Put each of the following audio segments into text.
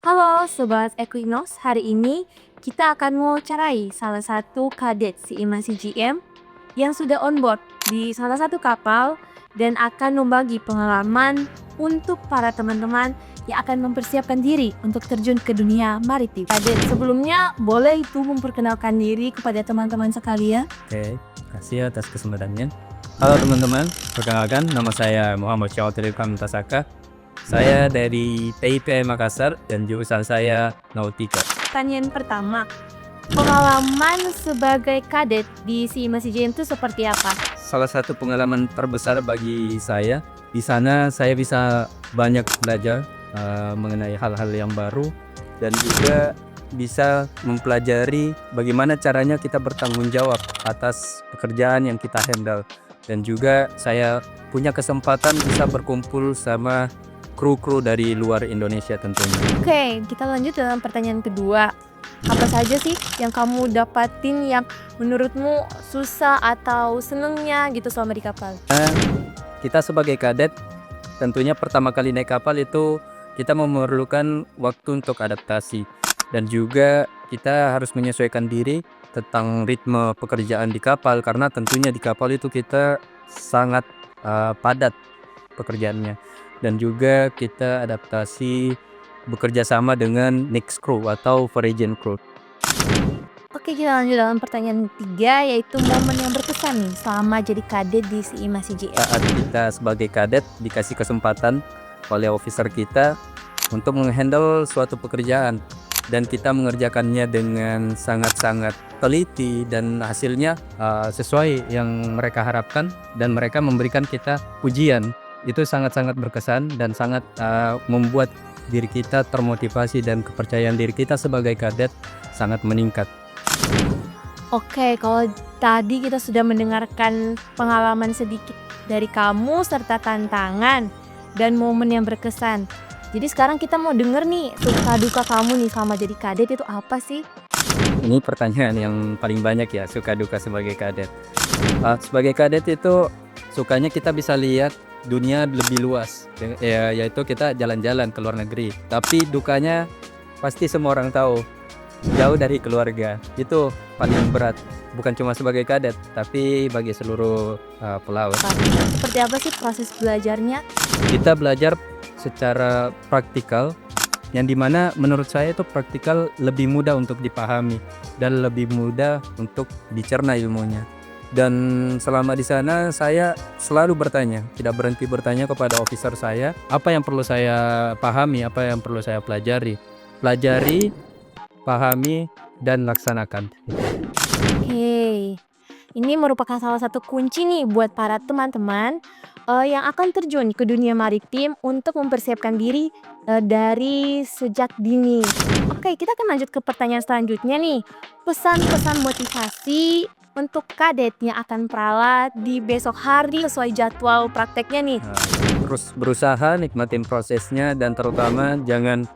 Halo Sobat Equinox, hari ini kita akan mewawancarai salah satu kadet CIMA CGM yang sudah on board di salah satu kapal dan akan membagi pengalaman untuk para teman-teman yang akan mempersiapkan diri untuk terjun ke dunia maritim. Kadet sebelumnya boleh itu memperkenalkan diri kepada teman-teman sekalian? Oke, kasih atas kesempatannya. Halo teman-teman, perkenalkan nama saya Muhammad Syawatri Kamtasaka. Saya dari PIP Makassar dan jurusan saya Nautika. Pertanyaan pertama, pengalaman sebagai kadet di CIMA CGM itu seperti apa? Salah satu pengalaman terbesar bagi saya, di sana saya bisa banyak belajar mengenai hal-hal yang baru dan juga bisa mempelajari bagaimana caranya kita bertanggung jawab atas pekerjaan yang kita handle. Dan juga saya punya kesempatan bisa berkumpul sama kru-kru dari luar Indonesia tentunya. Oke, kita lanjut dalam pertanyaan kedua. Apa saja sih yang kamu dapatin yang menurutmu susah atau senengnya gitu selama di kapal? Kita sebagai kadet tentunya pertama kali naik kapal itu kita memerlukan waktu untuk adaptasi. Dan juga kita harus menyesuaikan diri tentang ritme pekerjaan di kapal, karena tentunya di kapal itu kita sangat padat pekerjaannya. Dan juga kita adaptasi bekerja sama dengan next crew atau foreign crew. Oke, kita lanjut dalam pertanyaan ketiga, yaitu momen yang berkesan nih selama jadi kadet di CIMA CGM. Saat kita sebagai kadet dikasih kesempatan oleh officer kita untuk menghandle suatu pekerjaan dan kita mengerjakannya dengan sangat-sangat teliti dan hasilnya sesuai yang mereka harapkan dan mereka memberikan kita pujian. Itu sangat-sangat berkesan dan sangat membuat diri kita termotivasi dan kepercayaan diri kita sebagai kadet sangat meningkat. Oke, kalau tadi kita sudah mendengarkan pengalaman sedikit dari kamu serta tantangan dan momen yang berkesan. Jadi sekarang kita mau denger nih, suka duka kamu nih selama jadi kadet itu apa sih? Ini pertanyaan yang paling banyak ya, suka duka sebagai kadet. Sebagai kadet itu sukanya kita bisa lihat dunia lebih luas, yaitu kita jalan-jalan ke luar negeri. Tapi dukanya pasti semua orang tahu, jauh dari keluarga. Itu paling berat, bukan cuma sebagai kadet, tapi bagi seluruh pelaut. Seperti apa sih proses belajarnya? Kita belajar secara praktikal, yang dimana menurut saya itu praktikal lebih mudah untuk dipahami dan lebih mudah untuk dicerna ilmunya. Dan selama di sana saya selalu bertanya, tidak berhenti bertanya kepada officer saya, apa yang perlu saya pahami, apa yang perlu saya pelajari, pahami, dan laksanakan. Oke, ini merupakan salah satu kunci nih buat para teman-teman yang akan terjun ke dunia maritim untuk mempersiapkan diri dari sejak dini. Oke, kita akan lanjut ke pertanyaan selanjutnya nih. Pesan-pesan motivasi untuk kadet yang akan peralat di besok hari sesuai jadwal prakteknya nih. Terus berusaha nikmatin prosesnya dan terutama jangan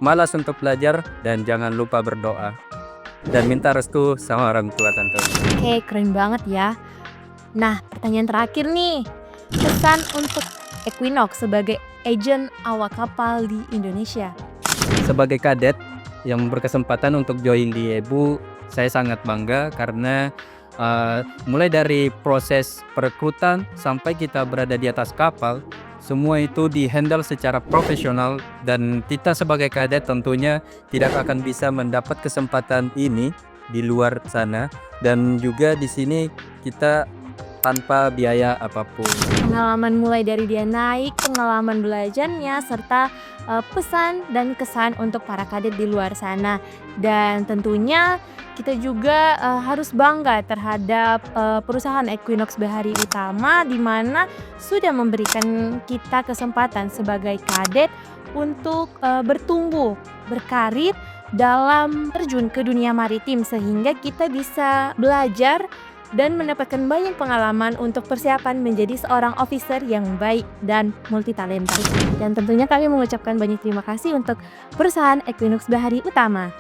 malas untuk belajar dan jangan lupa berdoa dan minta restu sama orang tua tentunya. Oke, keren banget ya. Nah, pertanyaan terakhir nih. Pesan untuk Equinox sebagai agen awak kapal di Indonesia. Sebagai kadet yang berkesempatan untuk join di EBU, saya sangat bangga karena mulai dari proses perekrutan sampai kita berada di atas kapal, semua itu dihandle secara profesional dan kita sebagai kadet tentunya tidak akan bisa mendapat kesempatan ini di luar sana dan juga di sini kita tanpa biaya apapun. Pengalaman mulai dari dia naik, pengalaman belajarnya, serta pesan dan kesan untuk para kadet di luar sana. Dan tentunya kita juga harus bangga terhadap perusahaan Equinox Bahari Utama di mana sudah memberikan kita kesempatan sebagai kadet untuk bertumbuh, berkarir dalam terjun ke dunia maritim sehingga kita bisa belajar dan mendapatkan banyak pengalaman untuk persiapan menjadi seorang officer yang baik dan multitalenta. Dan tentunya kami mengucapkan banyak terima kasih untuk perusahaan Equinox Bahari Utama.